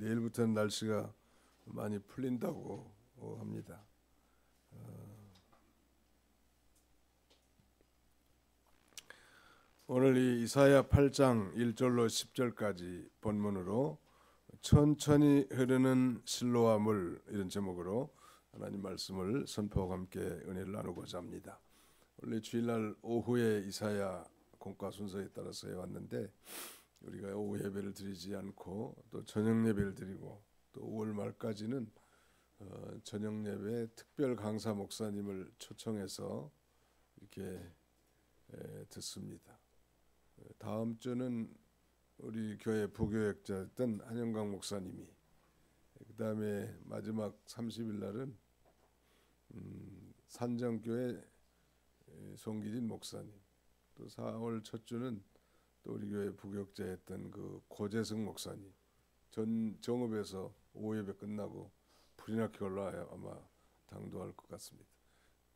내일부터는 날씨가 많이 풀린다고 합니다. 오늘 이 이사야 8장 1절로 10절까지 본문으로 천천히 흐르는 실로와 물, 이런 제목으로 하나님 말씀을 선포하고 함께 은혜를 나누고자 합니다. 원래 주일날 오후에 이사야 공과 순서에 따라서 해왔는데 우리가 오후 예배를 드리지 않고 또 저녁 예배를 드리고 또 5월 말까지는 저녁 예배 특별 강사 목사님을 초청해서 이렇게 듣습니다. 다음 주는 우리 교회 부교역자였던 한영광 목사님이, 그 다음에 마지막 30일 날은 산정교회 송기진 목사님, 또 4월 첫 주는 또 우리 교회 부교역자였던 그 고재승 목사님, 전 정읍에서 오후 예배 끝나고 불인학교 올라와야 아마 당도할 것 같습니다.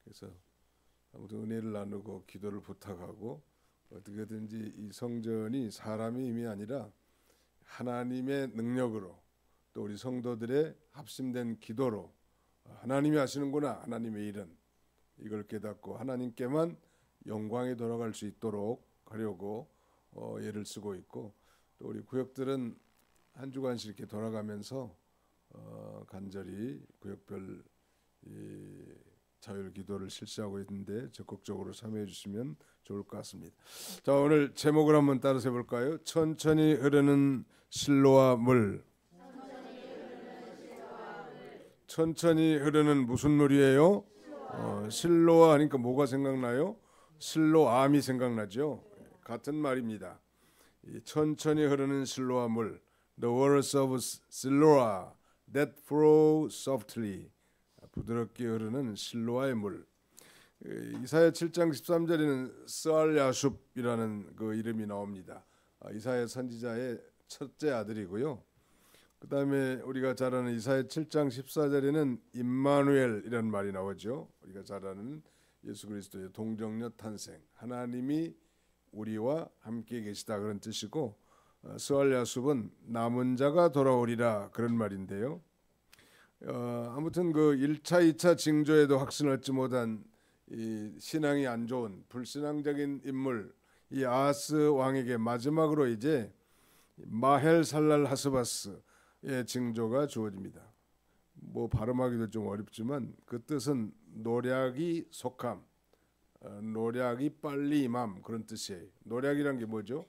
그래서 아무튼 은혜를 나누고 기도를 부탁하고, 어떻게든지 이 성전이 사람의 힘이 아니라 하나님의 능력으로 또 우리 성도들의 합심된 기도로 하나님이 하시는구나, 하나님의 일은, 이걸 깨닫고 하나님께만 영광이 돌아갈 수 있도록 하려고 예를 쓰고 있고, 또 우리 구역들은 한 주간씩 이렇게 돌아가면서 간절히 구역별 자율 기도를 실시하고 있는데 적극적으로 참여해 주시면 좋을 것 같습니다. 자, 오늘 제목을 한번 따라서 해볼까요? 천천히 흐르는 실로와 물. 천천히 흐르는 무슨 물이에요? 실로와 하니까 뭐가 생각나요? 실로암이 생각나죠. 같은 말입니다. 천천히 흐르는 실로와 물, the waters of Siloa that flow softly, 부드럽게 흐르는 실로아의 물. 이사야 7장 13절에는 스알야숲이라는 그 이름이 나옵니다. 이사야 선지자의 첫째 아들이고요. 그 다음에 우리가 잘 아는 이사야 7장 14절에는 임마누엘이라는 말이 나오죠. 우리가 잘 아는 예수 그리스도의 동정녀 탄생, 하나님이 우리와 함께 계시다, 그런 뜻이고, 스알야숲은 남은 자가 돌아오리라, 그런 말인데요. 아무튼 그 1차 2차 징조에도 확신을 얻지 못한 이 신앙이 안 좋은 불신앙적인 인물, 이 아하스 왕에게 마지막으로 이제 마헬 살랄 하스바스의 징조가 주어집니다. 뭐 발음하기도 좀 어렵지만 그 뜻은 노략이 속함, 노략이 빨리 임함, 그런 뜻이에요. 노략이란 게 뭐죠?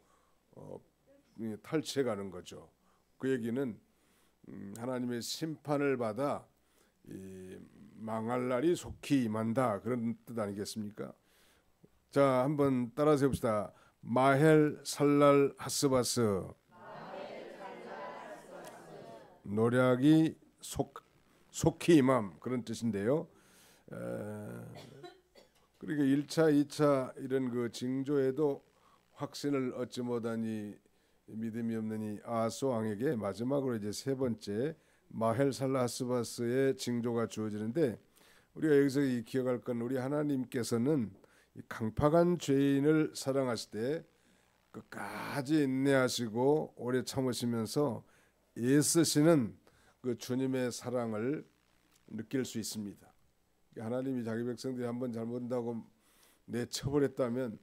탈취해가는 거죠. 그 얘기는 하나님의 심판을 받아 망할 날이 속히 임한다, 그런 뜻 아니겠습니까? 자, 한번 따라서 해봅시다. 마헬 살랄 하스바스. 노략이 속히 임함, 그런 뜻인데요. 그러니까 1차 2차 이런 그 징조에도 확신을 얻지 못하니 믿음이 없는 이 아하스 왕에게 마지막으로 이제 세 번째 마헬 살라 하스바스의 징조가 주어지는데, 우리가 여기서 기억할 건, 우리 하나님께서는 강팍한 죄인을 사랑하실 때 끝까지 인내하시고 오래 참으시면서 애쓰시는 그 주님의 사랑을 느낄 수 있습니다. 하나님이 자기 백성들이 한번 잘못한다고 내처벌했다면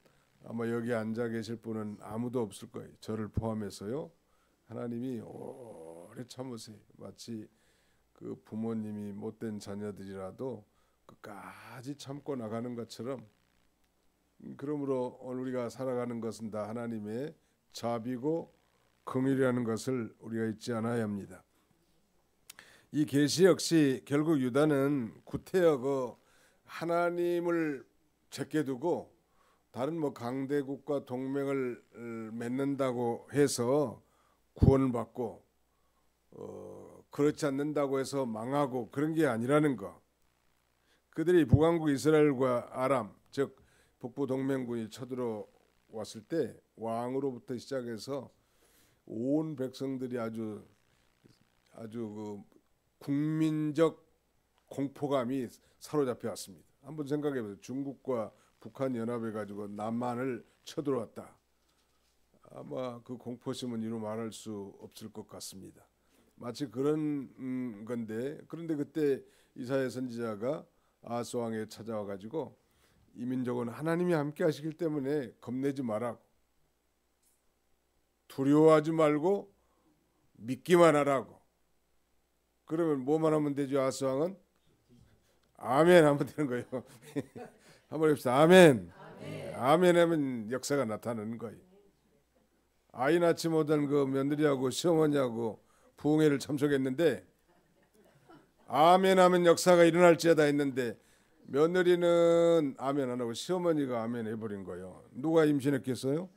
아마 여기 앉아 계실 분은 아무도 없을 거예요. 저를 포함해서요. 하나님이 오래 참으세요. 마치 그 부모님이 못된 자녀들이라도 끝까지 참고 나가는 것처럼, 그러므로 오늘 우리가 살아가는 것은 다 하나님의 자비고 긍휼이라는 것을 우리가 잊지 않아야 합니다. 이 계시 역시 결국 유다는 구태여 하나님을 제껴두고 다른 뭐 강대국과 동맹을 맺는다고 해서 구원을 받고 그렇지 않는다고 해서 망하고, 그런 게 아니라는 거. 그들이 북왕국 이스라엘과 아람, 즉 북부 동맹군이 쳐들어왔을 때 왕으로부터 시작해서 온 백성들이 아주 그 국민적 공포감이 사로잡혀 왔습니다. 한번 생각해 보세요. 중국과 북한 연합해 가지고 남한을 쳐들어왔다. 아마 그 공포심은 이루 말할 수 없을 것 같습니다. 마치 그런 건데, 그런데 그때 이사야 선지자가 아하스 왕에 찾아와 가지고 이 민족은 하나님이 함께 하시기 때문에 겁내지 마라, 두려워하지 말고 믿기만 하라고. 그러면 뭐만 하면 되죠? 아하스 왕은 아멘 하면 되는 거예요. 한번 해봅시다. 아멘. 아멘 하면 역사가 나타나는 거예요. 아이 낳지 못한 그 며느리하고 시어머니하고 부흥회를 참석했는데 아멘 하면 역사가 일어날지어다 했는데 며느리는 아멘 안 하고 시어머니가 아멘 해버린 거예요. 누가 임신했겠어요?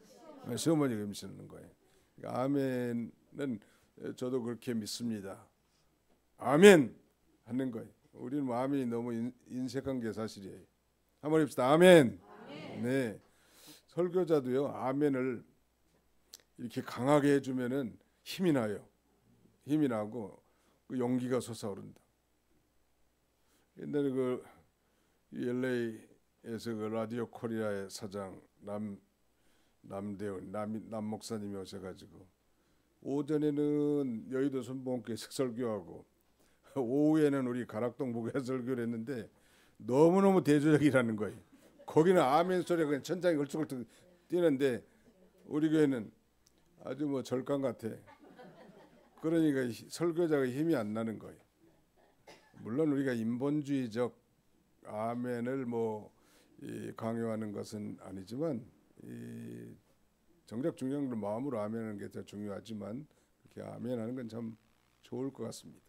시어머니가 임신하는 거예요. 그러니까 아멘은 저도 그렇게 믿습니다. 아멘 하는 거예요. 우리는 뭐 아멘이 너무 인색한 게 사실이에요. 한번 해봅시다. 아멘. 네, 설교자도요 아멘을 이렇게 강하게 해주면은 힘이 나요. 힘이 나고 그 용기가 솟아오른다. 옛날에 그 LA에서 그 라디오 코리아의 사장 남대훈 남 목사님이 오셔가지고 오전에는 여의도 순복음교회 설교하고 오후에는 우리 가락동 목회 설교를 했는데 너무너무 대조적이라는 거예요. 거기는 아멘 소리가 그냥 천장이 걸쭉걸쭉 뛰는데 우리 교회는 아주 뭐 절간 같아. 그러니까 설교자가 힘이 안 나는 거예요. 물론 우리가 인본주의적 아멘을 뭐 강요하는 것은 아니지만 정작 중요한 건 마음으로 아멘하는 게 더 중요하지만 그렇게 아멘하는 건 참 좋을 것 같습니다.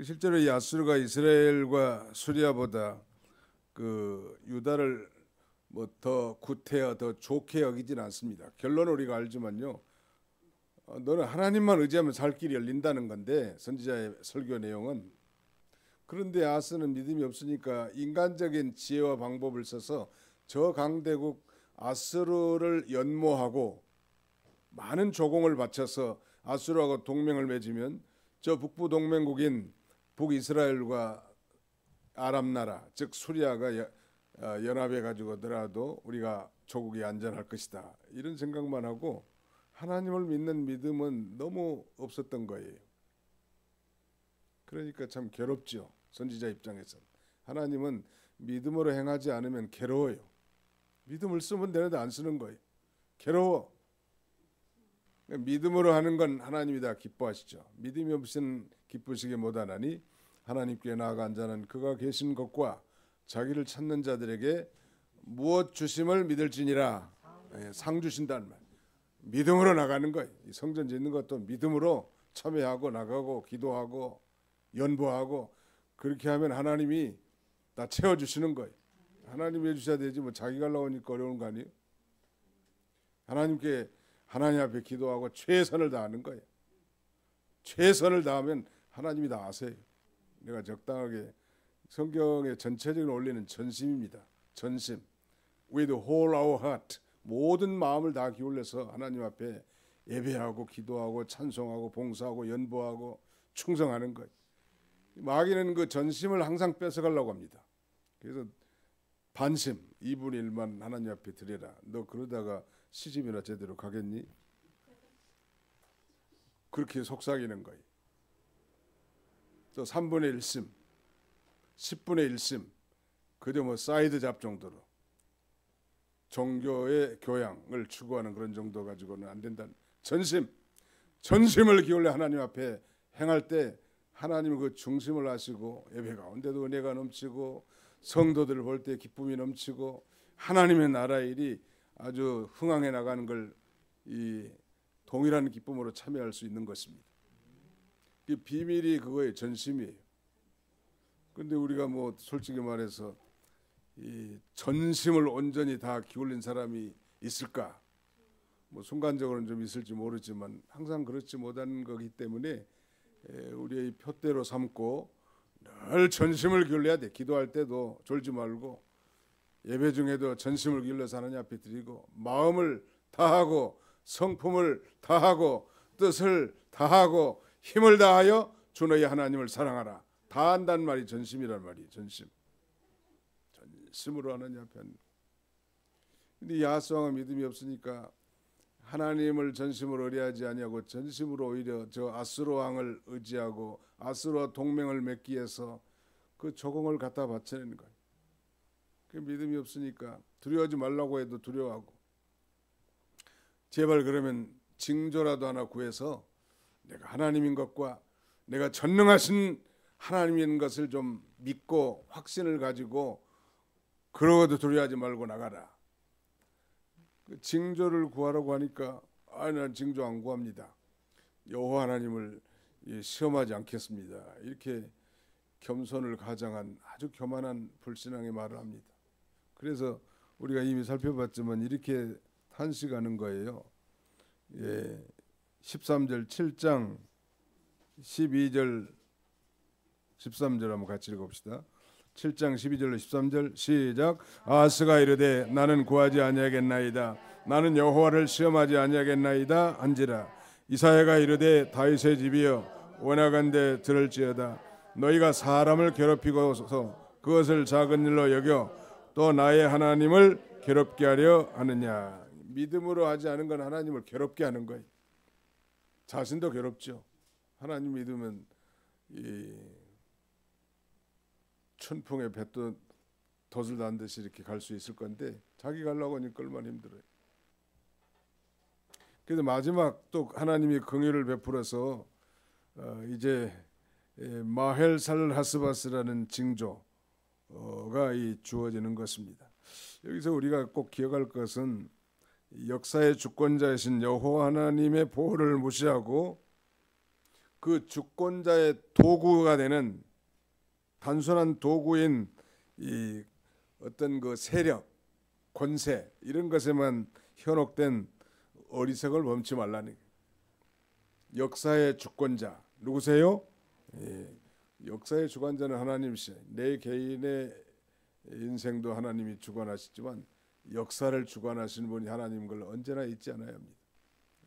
실제로 이 아수르가 이스라엘과 수리아보다 그 유다를 뭐 더 구태여 더 좋게 여기진 않습니다. 결론은 우리가 알지만요. 너는 하나님만 의지하면 살 길이 열린다는 건데 선지자의 설교 내용은. 그런데 아하스는 믿음이 없으니까 인간적인 지혜와 방법을 써서 저 강대국 아수르를 연모하고 많은 조공을 바쳐서 아수르하고 동맹을 맺으면 저 북부 동맹국인 북이스라엘과 아람 나라 즉 수리아가 연합해 가지고더라도 우리가 조국이 안전할 것이다. 이런 생각만 하고 하나님을 믿는 믿음은 너무 없었던 거예요. 그러니까 참 괴롭죠. 선지자 입장에서는. 하나님은 믿음으로 행하지 않으면 괴로워요. 믿음을 쓰면 되는데 안 쓰는 거예요. 괴로워. 믿음으로 하는 건 하나님이 다 기뻐하시죠. 믿음이 없이는 기쁘시게 못하나니 하나님께 나아가 앉아는 그가 계신 것과 자기를 찾는 자들에게 무엇 주심을 믿을지니라. 상 주신다는 말. 믿음으로 나가는 거예요. 성전 짓는 것도 믿음으로 참여하고 나가고 기도하고 연보하고 그렇게 하면 하나님이 다 채워주시는 거예요. 하나님이 해주셔야 되지 뭐 자기가 하려고 하니까 어려운 거 아니에요? 하나님께 하나님 앞에 기도하고 최선을 다하는 거예요. 최선을 다하면 하나님이 다 아세요. 내가 적당하게 성경의 전체적인 원리는 전심입니다. 전심. With whole our heart. 모든 마음을 다 기울여서 하나님 앞에 예배하고 기도하고 찬송하고 봉사하고 연보하고 충성하는 거예요. 마귀는 그 전심을 항상 뺏어가려고 합니다. 그래서 반심 2분의 1만 하나님 앞에 드려라. 너 그러다가 시집이나 제대로 가겠니? 그렇게 속삭이는 거예요. 또 3분의 1심 10분의 1심 그저 뭐 사이드 잡 정도로 종교의 교양을 추구하는 그런 정도 가지고는 안 된다는 전심을 기울여 하나님 앞에 행할 때 하나님은 그 중심을 하시고 예배 가운데도 은혜가 넘치고 성도들을 볼 때 기쁨이 넘치고 하나님의 나라의 일이 아주 흥황해 나가는 걸 이 동일한 기쁨으로 참여할 수 있는 것입니다. 이 비밀이 그거예요. 전심이에요. 그런데 우리가 뭐 솔직히 말해서 이 전심을 온전히 다 기울인 사람이 있을까? 뭐 순간적으로는 좀 있을지 모르지만 항상 그렇지 못한 거기 때문에 우리의 표대로 삼고 늘 전심을 기울여야 돼. 기도할 때도 졸지 말고 예배 중에도 전심을 기울여서 하나님 앞에 드리고 마음을 다하고 성품을 다하고 뜻을 다하고 힘을 다하여 주 너희 하나님을 사랑하라. 다 한다는 말이 전심이란 말이에요. 전심으로 하나님 앞에 하는. 근데 야스 왕은 믿음이 없으니까 하나님을 전심으로 의뢰하지 아니하고 전심으로 오히려 저 아수르 왕을 의지하고 아수르와 동맹을 맺기 위해서 그 조공을 갖다 바쳐내는 거예요. 그 믿음이 없으니까 두려워하지 말라고 해도 두려워하고, 제발 그러면 징조라도 하나 구해서 내가 하나님인 것과 내가 전능하신 하나님인 것을 좀 믿고 확신을 가지고 그러고도 두려워하지 말고 나가라. 그 징조를 구하라고 하니까 난 징조 안 구합니다. 여호와 하나님을 시험하지 않겠습니다. 이렇게 겸손을 가장한 아주 교만한 불신앙의 말을 합니다. 그래서 우리가 이미 살펴봤지만 이렇게 탄식하는 거예요. 13절 7장 12절 13절 한번 같이 읽어봅시다. 7장 12절로 13절 시작. 아하스가 이르되 나는 구하지 아니하겠나이다. 나는 여호와를 시험하지 아니하겠나이다 한지라. 이사야가 이르되 다윗의 집이여 원하건대 들을지어다. 너희가 사람을 괴롭히고서 그것을 작은 일로 여겨 또 나의 하나님을 괴롭게 하려 하느냐. 믿음으로 하지 않은 건 하나님을 괴롭게 하는 거예요. 자신도 괴롭죠. 하나님 믿으면 이 천풍에 뱉도 덫을 단 듯이 이렇게 갈 수 있을 건데 자기 가려고 하니까 얼마나 힘들어요. 그래서 마지막 또 하나님이 긍휼을 베풀어서 이제 마헬살 하스바스라는 징조가 주어지는 것입니다. 여기서 우리가 꼭 기억할 것은 역사의 주권자이신 여호와 하나님의 보호를 무시하고 그 주권자의 도구가 되는 단순한 도구인 이 어떤 그 세력, 권세 이런 것에만 현혹된 어리석을 범치 말라는 거예요. 역사의 주권자 누구세요? 역사의 주관자는 하나님이시죠. 내 개인의 인생도 하나님이 주관하시지만 역사를 주관하시는 분이 하나님인 걸 언제나 잊지 않아야 합니다.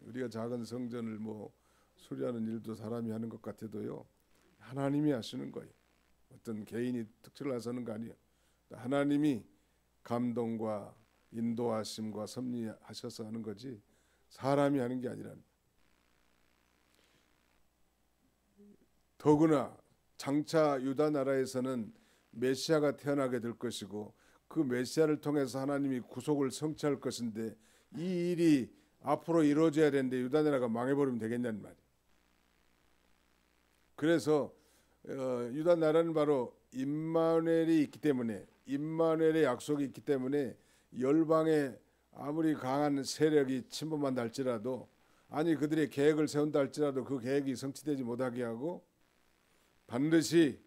우리가 작은 성전을 수리하는 일도 사람이 하는 것 같아도요, 하나님이 하시는 거예요. 어떤 개인이 특별히 하시는 거 아니에요. 하나님이 감동과 인도하심과 섭리하셔서 하는 거지 사람이 하는 게 아니라는. 더구나 장차 유다 나라에서는 메시아가 태어나게 될 것이고 그 메시아를 통해서 하나님이 구속을 성취할 것인데 이 일이 앞으로 이루어져야 되는데 유다 나라가 망해버리면 되겠냐는 말이에요. 그래서 유다 나라는 바로 임마누엘이 있기 때문에, 임마누엘의 약속이 있기 때문에 열방에 아무리 강한 세력이 침범한다 할지라도, 아니 그들의 계획을 세운다 할지라도 그 계획이 성취되지 못하게 하고 반드시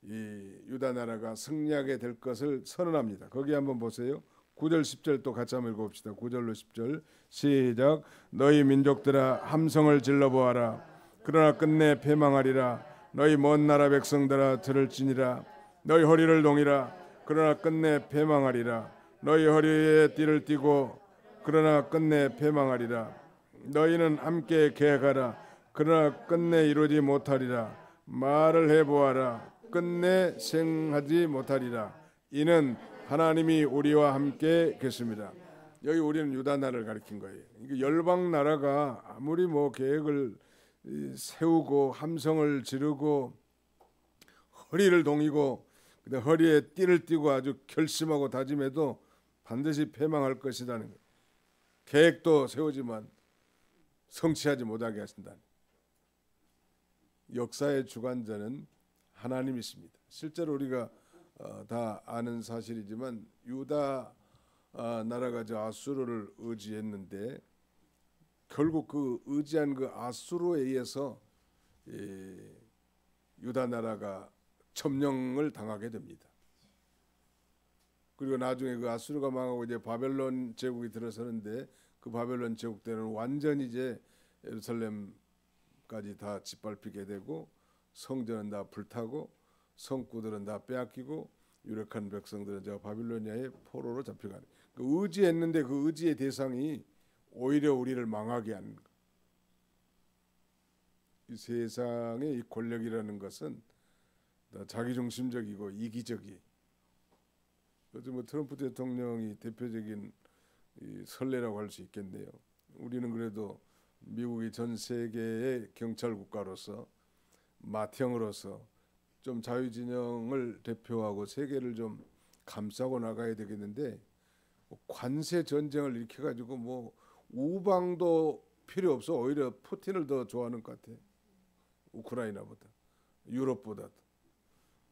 이 유다 나라가 승리하게 될 것을 선언합니다. 거기 한번 보세요. 9절 10절 또 같이 한번 읽어봅시다. 9절로 10절 시작. 너희 민족들아 함성을 질러보아라. 그러나 끝내 패망하리라. 너희 먼 나라 백성들아 들을지니라. 너희 허리를 동이라. 그러나 끝내 패망하리라. 너희 허리에 띠를 띠고 그러나 끝내 패망하리라. 너희는 함께 계획하라. 그러나 끝내 이루지 못하리라. 말을 해보아라. 끝내 생하지 못하리라. 이는 하나님이 우리와 함께 계십니다. 여기 우리는 유다 나라를 가리킨 거예요. 열방 나라가 아무리 계획을 세우고 함성을 지르고 허리를 동이고 허리에 띠를 띠고 아주 결심하고 다짐해도 반드시 패망할 것이라는 거예요. 계획도 세우지만 성취하지 못하게 하신다. 역사의 주관자는 하나님이십니다. 실제로 우리가 다 아는 사실이지만 유다 나라가 저 아수르를 의지했는데 결국 그 의지한 그 아수르에 의해서 유다 나라가 점령을 당하게 됩니다. 그리고 나중에 그 아수르가 망하고 이제 바벨론 제국이 들어서는데 그 바벨론 제국 때는 완전히 이제 예루살렘까지 다 짓밟히게 되고 성전은 다 불타고 성구들은 다 빼앗기고 유력한 백성들은 저 바빌로니아의 포로로 잡혀가는. 그 의지했는데 그 의지의 대상이 오히려 우리를 망하게 하는 것. 이 세상의 이 권력이라는 것은 다 자기중심적이고 이기적이. 요즘 트럼프 대통령이 대표적인 이 선례라고 할 수 있겠네요. 우리는 그래도 미국이 전 세계의 경찰 국가로서 맏형으로서 좀 자유진영을 대표하고 세계를 좀 감싸고 나가야 되겠는데 관세 전쟁을 일으켜 가지고 뭐 우방도 필요 없어. 오히려 푸틴을 더 좋아하는 것 같아. 우크라이나보다 유럽보다도.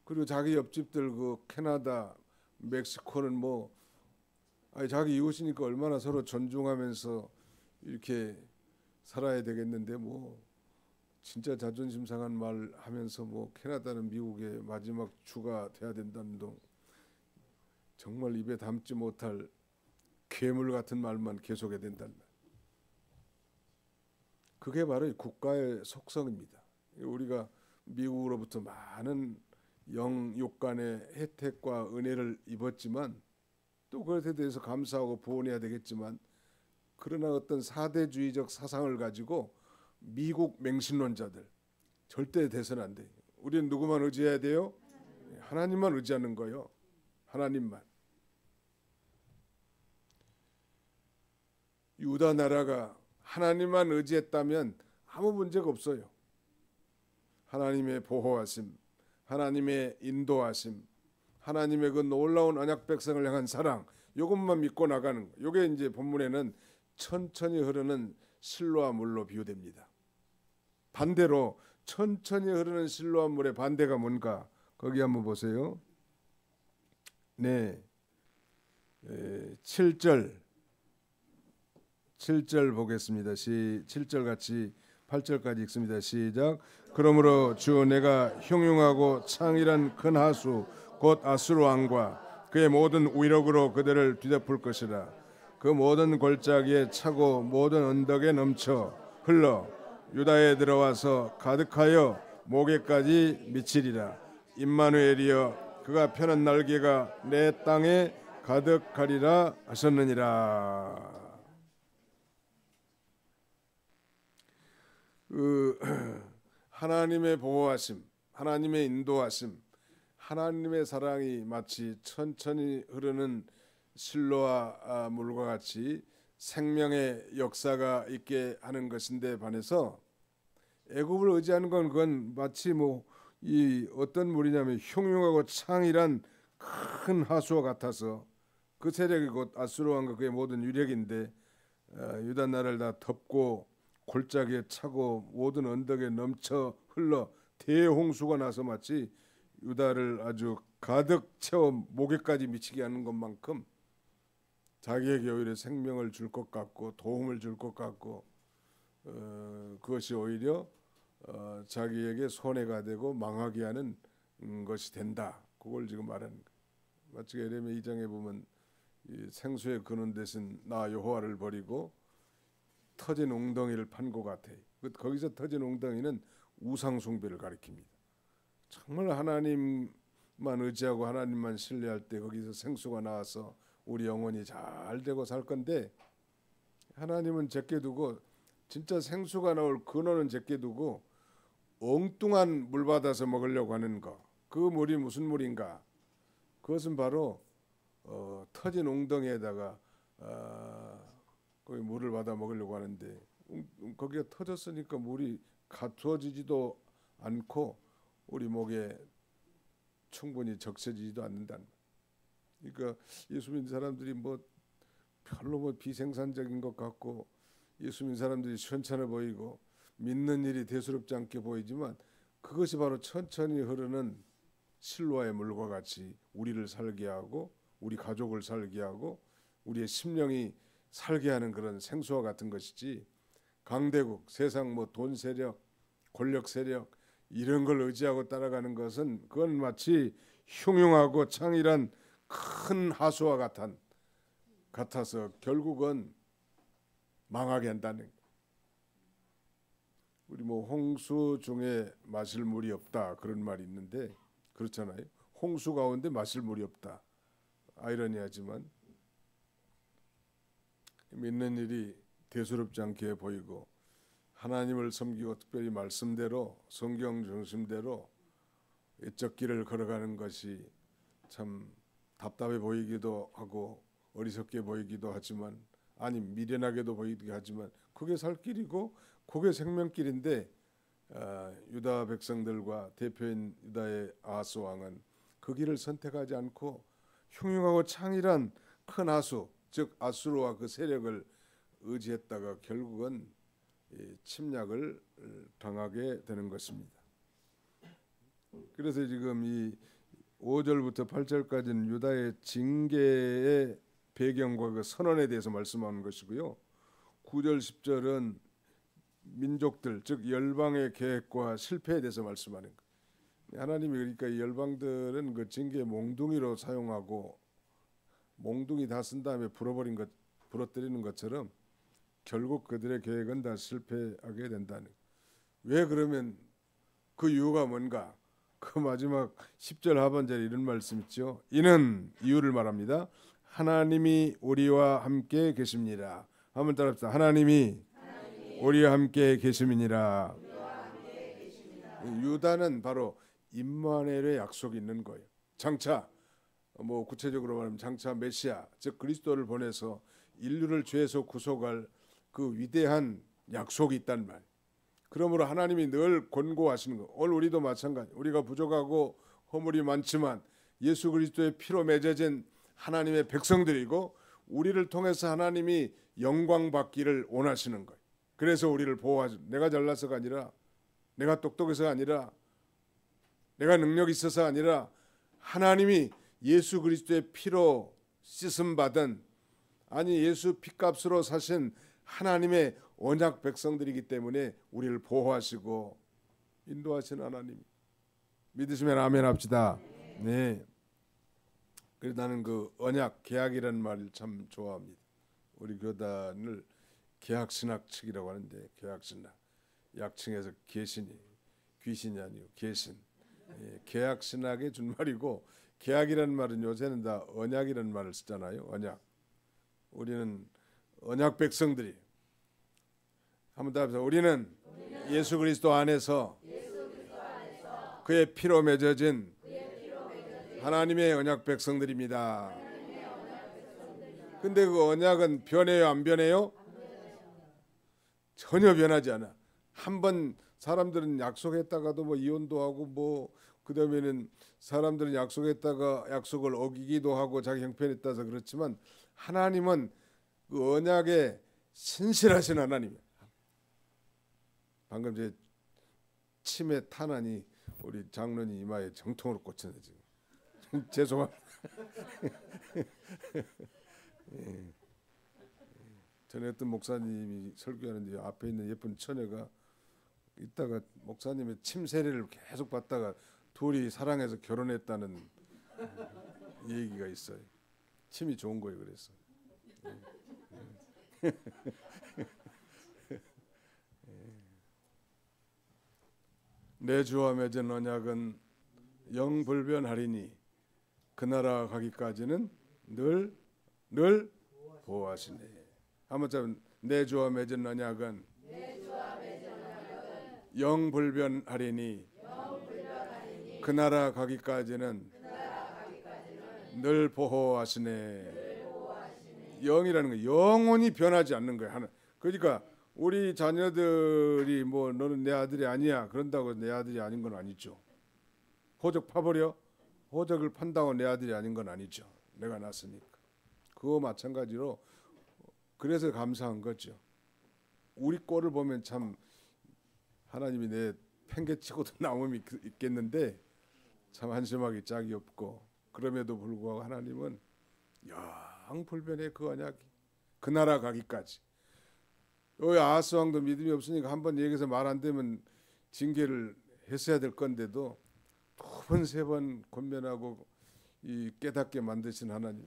그리고 자기 옆집들 그 캐나다, 멕시코는 뭐 아니 자기 이웃이니까 얼마나 서로 존중하면서 이렇게 살아야 되겠는데 뭐 진짜 자존심 상한 말 하면서 뭐 캐나다는 미국의 마지막 주가 돼야 된다는 둥 정말 입에 담지 못할 괴물 같은 말만 계속해야 된다는 말. 그게 바로 국가의 속성입니다. 우리가 미국으로부터 많은 영육간의 혜택과 은혜를 입었지만 또 그것에 대해서 감사하고 보온해야 되겠지만 그러나 어떤 사대주의적 사상을 가지고 미국 맹신론자들 절대 돼서는 안 돼요. 우리는 누구만 의지해야 돼요? 하나님만 의지하는 거요. 하나님만. 유다 나라가 하나님만 의지했다면 아무 문제가 없어요. 하나님의 보호하심, 하나님의 인도하심, 하나님의 그 놀라운 언약 백성을 향한 사랑, 이것만 믿고 나가는 거. 이게 이제 본문에는 천천히 흐르는 실로와 물로 비유됩니다. 반대로 천천히 흐르는 실로와 물의 반대가 뭔가? 거기 한번 보세요. 네, 7절 보겠습니다. 7절 같이 8절까지 읽습니다. 시작. 그러므로 주 내가 형용하고 창이란 큰 하수 곧 아수르 왕과 그의 모든 위력으로 그들을 뒤덮을 것이라. 그 모든 골짜기에 차고 모든 언덕에 넘쳐 흘러 유다에 들어와서 가득하여 목에까지 미치리라. 임마누엘이여 그가 펴는 날개가 내 땅에 가득하리라 하셨느니라. 하나님의 보호하심, 하나님의 인도하심, 하나님의 사랑이 마치 천천히 흐르는 실로와 물과 같이 생명의 역사가 있게 하는 것인데 반해서 애굽을 의지하는 건 그건 마치 뭐 이 어떤 물이냐면 흉흉하고 창이란 큰 하수와 같아서 그 세력이 곧 아수르 왕과 그의 모든 유력인데 유다 나라를 다 덮고 골짜기에 차고 모든 언덕에 넘쳐 흘러 대홍수가 나서 마치 유다를 아주 가득 채워 목에까지 미치게 하는 것만큼 자기에게 오히려 생명을 줄 것 같고 도움을 줄 것 같고 그것이 오히려 자기에게 손해가 되고 망하게 하는 것이 된다. 그걸 지금 말하는 거예요. 마치 에레미야 2장에 보면 이 생수의 근원 대신 나 여호와를 버리고 터진 웅덩이를 판 것 같아. 거기서 터진 웅덩이는 우상 숭배를 가리킵니다. 정말 하나님만 의지하고 하나님만 신뢰할 때 거기서 생수가 나와서 우리 영혼이 잘 되고 살 건데 하나님은 제게 두고 진짜 생수가 나올 근원은 제게 두고 엉뚱한 물 받아서 먹으려고 하는 거. 그 물이 무슨 물인가? 그것은 바로 터진 웅덩이에다가 거기 물을 받아 먹으려고 하는데 거기가 터졌으니까 물이 갖추어지지도 않고 우리 목에 충분히 적셔지지도 않는다는 거예요. 그러니까 예수 믿는 사람들이 뭐 별로 뭐 비생산적인 것 같고 예수 믿는 사람들이 시원찮아 보이고 믿는 일이 대수롭지 않게 보이지만 그것이 바로 천천히 흐르는 실로와의 물과 같이 우리를 살게 하고 우리 가족을 살게 하고 우리의 심령이 살게 하는 그런 생수와 같은 것이지 강대국, 세상 뭐 돈 세력, 권력 세력 이런 걸 의지하고 따라가는 것은 그건 마치 흉흉하고 창이란 큰 하수와 같아서 결국은 망하게 한다는. 우리 뭐 홍수 중에 마실 물이 없다 그런 말이 있는데 그렇잖아요. 홍수 가운데 마실 물이 없다. 아이러니하지만 믿는 일이 대수롭지 않게 보이고 하나님을 섬기고 특별히 말씀대로 성경 중심대로 옛적 길을 걸어가는 것이 참 답답해 보이기도 하고 어리석게 보이기도 하지만 아니 미련하게도 보이게 하지만 그게 살 길이고 그게 생명길인데 유다 백성들과 대표인 유다의 아하스 왕은 그 길을 선택하지 않고 흉흉하고 창일한 큰 하수 즉 아수르와 그 세력을 의지했다가 결국은 침략을 당하게 되는 것입니다. 그래서 지금 이 5절부터 8절까지는 유다의 징계의 배경과 그 선언에 대해서 말씀하는 것이고요. 9절 10절은 민족들 즉 열방의 계획과 실패에 대해서 말씀하는 것. 하나님이 그러니까 이 열방들은 그 징계 몽둥이로 사용하고 몽둥이 다 쓴 다음에 부러뜨리는 것처럼 결국 그들의 계획은 다 실패하게 된다는. 왜 그러면 그 이유가 뭔가? 그 마지막 10절 하반절에 이런 말씀 있죠. 이는 이유를 말합니다. 하나님이 우리와 함께 계십니다. 한번 따라합시다. 하나님이 우리와 함께 계심이니라. 유다는 바로 임마누엘의 약속이 있는 거예요. 장차 뭐 구체적으로 말하면 장차 메시아 즉 그리스도를 보내서 인류를 죄에서 구속할 그 위대한 약속이 있단 말. 그러므로 하나님이 늘 권고하시는 거. 오늘 우리도 마찬가지. 우리가 부족하고 허물이 많지만 예수 그리스도의 피로 맺어진 하나님의 백성들이고 우리를 통해서 하나님이 영광 받기를 원하시는 거예요. 그래서 우리를 보호하죠. 내가 잘나서가 아니라 내가 똑똑해서가 아니라 내가 능력이 있어서 아니라 하나님이 예수 그리스도의 피로 씻음 받은 아니 예수 피값으로 사신 하나님의 언약 백성들이기 때문에 우리를 보호하시고 인도하시는 하나님. 믿으시면 아멘 합시다. 네. 그래서 나는 그 언약 계약이라는 말을 참 좋아합니다. 우리 교단을 계약신학 측이라고 하는데 계약신학 약칭해서 계신이 귀신이 아니고 계신. 계약신학의 준말이고 계약이라는 말은 요새는 다 언약이라는 말을 쓰잖아요. 언약. 우리는 언약 백성들이 한번 더 합시다. 우리는 예수 그리스도 안에서 그의 피로 맺어진 하나님의 언약 백성들입니다. 근데 그 언약은 변해요 안 변해요? 전혀 변하지 않아. 한번 사람들은 약속했다가도 뭐 이혼도 하고 뭐 그다음에는 사람들은 약속했다가 약속을 어기기도 하고 자기 형편에 따라서 그렇지만 하나님은 그 언약에 신실하신 하나님이에요. 방금 제 치매 탄환이 우리 장로님 이마에 정통으로 꽂혔네 지금. 죄송합니다. 예. 전에 어떤 목사님이 설교하는데 앞에 있는 예쁜 처녀가 이따가 목사님의 침 세례를 계속 받다가 둘이 사랑해서 결혼했다는 얘기가 있어요. 침이 좋은 거예요. 그래서 내 주와 맺은 언약은 영불변하리니 그 나라 가기까지는 늘 보호하시네. 한번 내 주와 맺은 언약은 영불변하리니 그 나라 가기까지는 늘 보호하시네. 영이라는 거 영원히 변하지 않는 거야. 하나. 그러니까 우리 자녀들이 뭐 너는 내 아들이 아니야 그런다고 내 아들이 아닌 건 아니죠. 호적 파버려? 호적을 판다고 내 아들이 아닌 건 아니죠. 내가 낳았으니까. 그거 마찬가지로 그래서 감사한 거죠. 우리 꼴을 보면 참 하나님이 내 팽개치고도 남음이 있겠는데 참 한심하기 짝이 없고 그럼에도 불구하고 하나님은 영불변의 그 언약이 그 나라 가기까지. 여기 아하스 왕도 믿음이 없으니까 한번 얘기해서 말 안 되면 징계를 했어야 될 건데도 두 번 세 번 권면하고 이 깨닫게 만드신 하나님.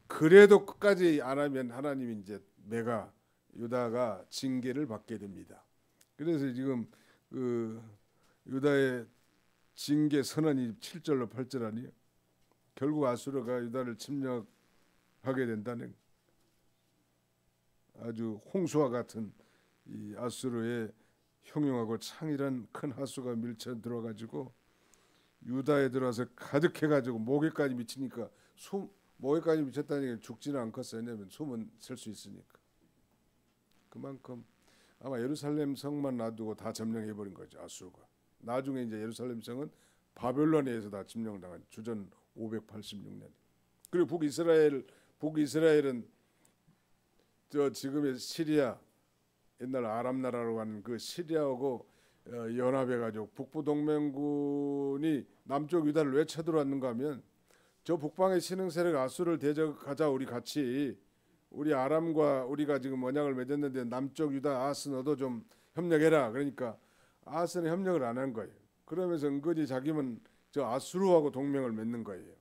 그래도 끝까지 안 하면 하나님이 이제 유다가 징계를 받게 됩니다. 그래서 지금 그 유다의 징계 선언이 7절로 8절 아니에요. 결국 아수르가 유다를 침략하게 된다는 아주 홍수와 같은 이 아수르의 흉흉하고 창일한 큰 하수가 밀쳐 들어가지고 유다에 들어와서 가득해가지고 목에까지 미치니까 목에까지 미쳤다니 죽지는 않겠어요. 왜냐하면 숨은 쉴 수 있으니까. 그만큼 아마 예루살렘 성만 놔두고 다 점령해버린 거죠. 아수르가. 나중에 이제 예루살렘 성은 바벨론에 의해서 다 점령당한 주전 586년. 그리고 북이스라엘은 저 지금의 시리아, 옛날 아람 나라로 하는 그 시리아하고 연합해가지고 북부 동맹군이 남쪽 유다를 왜 쳐들어왔는가 하면 저 북방의 신흥 세력 아수르를 대적하자. 우리 같이 우리 아람과 우리가 지금 언약을 맺었는데 남쪽 유다 아스 너도 좀 협력해라. 그러니까 아스는 협력을 안 한 거예요. 그러면서 은근히 자기는 저 아수르하고 동맹을 맺는 거예요.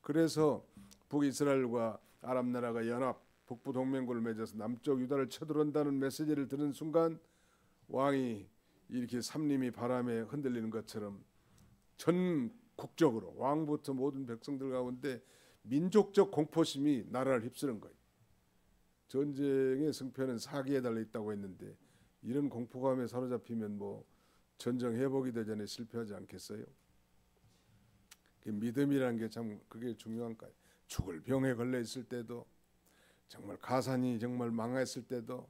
그래서 북이스라엘과 아람 나라가 연합 북부 동맹군을 맺어서 남쪽 유다를 쳐들어온다는 메시지를 들은 순간 왕이 이렇게 삼림이 바람에 흔들리는 것처럼 전국적으로 왕부터 모든 백성들 가운데 민족적 공포심이 나라를 휩쓰는 거예요. 전쟁의 승패는 사기에 달려 있다고 했는데 이런 공포감에 사로잡히면 뭐 전쟁 회복이 되전에 실패하지 않겠어요? 믿음이라는 게 참 그게 중요한 거예요. 죽을 병에 걸려 있을 때도, 정말 가산이 정말 망했을 때도,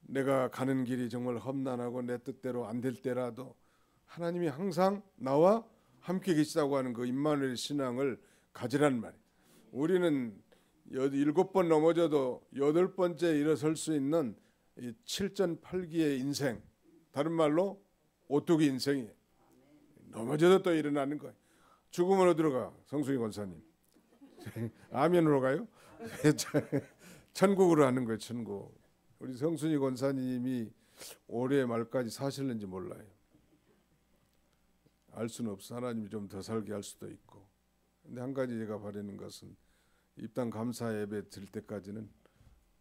내가 가는 길이 정말 험난하고 내 뜻대로 안 될 때라도 하나님이 항상 나와 함께 계시다고 하는 그 임마누엘 신앙을 가지라는 말이에요. 우리는 7번 넘어져도 8번째 일어설 수 있는 이 7전8기의 인생, 다른 말로 오뚜기 인생이에요. 넘어져도 또 일어나는 거예요. 죽음으로 들어가. 성수기 권사님 아멘으로 가요? 천국으로 하는 거예요. 천국. 우리 성순이 권사님이 올해 말까지 사실는지 몰라요. 알 수는 없어. 하나님이 좀 더 살게 할 수도 있고. 근데 한 가지 제가 바라는 것은 입당 감사 예배 드릴 때까지는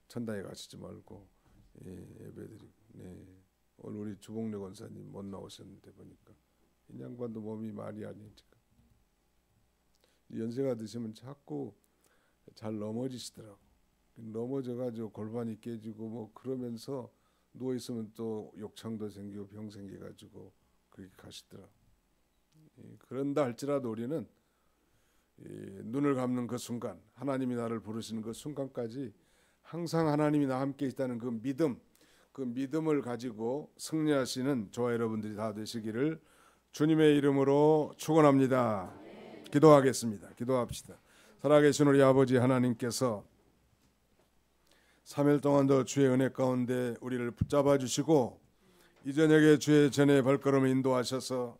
천당에 가시지 말고 예배 드리고. 오늘 우리 주봉래 권사님 못 나오셨는데 보니까 이 양반도 몸이 말이 아니니까 연세가 드시면 자꾸 잘 넘어지시더라고. 넘어져가지고 골반이 깨지고 뭐 그러면서 누워 있으면 또 욕창도 생기고 병 생겨가지고 그렇게 가시더라. 그런다 할지라도 우리는 눈을 감는 그 순간, 하나님이 나를 부르시는 그 순간까지 항상 하나님이 나와 함께 있다는 그 믿음, 그 믿음을 가지고 승리하시는 저와 여러분들이 다 되시기를 주님의 이름으로 축원합니다. 기도하겠습니다. 기도합시다. 살아계신 우리 아버지 하나님께서 3일 동안도 주의 은혜 가운데 우리를 붙잡아 주시고 이 저녁에 주의 전에 발걸음을 인도하셔서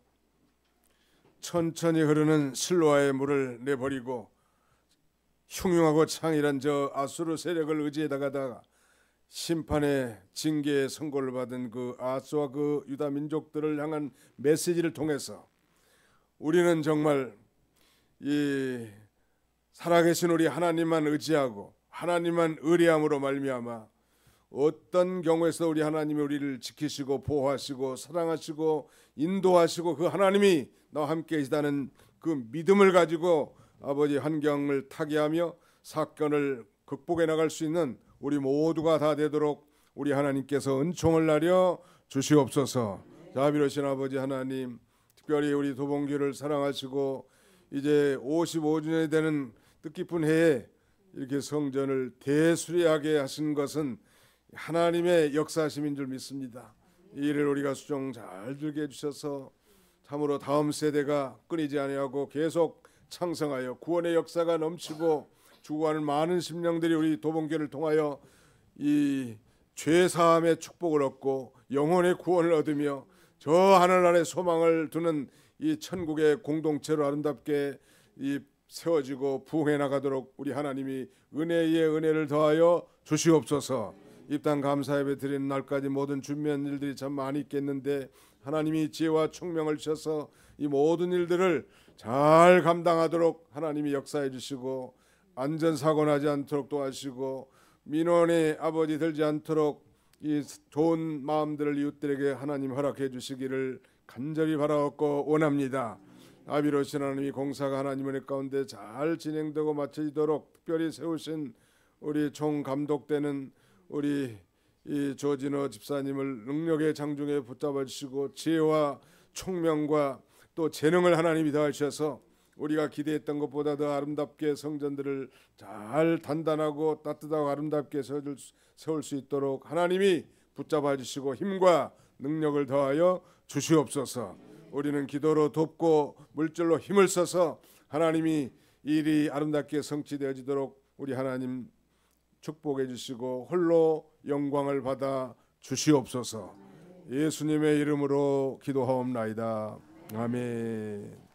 천천히 흐르는 실로아의 물을 내버리고 흉흉하고 창이란 저 아수르 세력을 의지에다가 심판의 징계의 선고를 받은 그 아수와 그 유다 민족들을 향한 메시지를 통해서 우리는 정말 이 살아계신 우리 하나님만 의지하고 하나님만 의뢰함으로 말미암아 어떤 경우에서 우리 하나님이 우리를 지키시고 보호하시고 사랑하시고 인도하시고 그 하나님이 나와 함께 계시다는 그 믿음을 가지고 아버지 환경을 타개하며 사건을 극복해 나갈 수 있는 우리 모두가 다 되도록 우리 하나님께서 은총을 나려 주시옵소서. 자비로우신 아버지 하나님, 특별히 우리 도봉교를 사랑하시고 이제 55주년이 되는 뜻깊은 해에 이렇게 성전을 대수리하게 하신 것은 하나님의 역사심인 줄 믿습니다. 이 일을 우리가 수종 잘 들게 해주셔서 참으로 다음 세대가 끊이지 아니하고 계속 창성하여 구원의 역사가 넘치고 죽어가는 많은 심령들이 우리 도봉교를 통하여 이 죄사함의 축복을 얻고 영혼의 구원을 얻으며 저 하늘 아래 소망을 두는 이 천국의 공동체로 아름답게 이 세워지고 부흥해 나가도록 우리 하나님이 은혜에 은혜를 더하여 주시옵소서. 입당 감사 예배 드리는 날까지 모든 준비한 일들이 참 많이 있겠는데 하나님이 지혜와 총명을 주셔서 이 모든 일들을 잘 감당하도록 하나님이 역사해 주시고 안전사고 나지 않도록 도와주시고 민원의 아버지 들지 않도록 이 좋은 마음들을 이웃들에게 하나님 허락해 주시기를 간절히 바라옵고 원합니다. 아비로신 하나님이 공사가 하나님 은혜 가운데 잘 진행되고 마쳐지도록 특별히 세우신 우리 총감독되는 우리 이 조진호 집사님을 능력의 장중에 붙잡아 주시고 지혜와 총명과 또 재능을 하나님이 더하셔서 우리가 기대했던 것보다 더 아름답게 성전들을 잘 단단하고 따뜻하고 아름답게 세울 수 있도록 하나님이 붙잡아 주시고 힘과 능력을 더하여 주시옵소서. 우리는 기도로 돕고 물질로 힘을 써서 하나님이 일이 아름답게 성취되어지도록 우리 하나님 축복해 주시고 홀로 영광을 받아 주시옵소서. 예수님의 이름으로 기도하옵나이다. 아멘.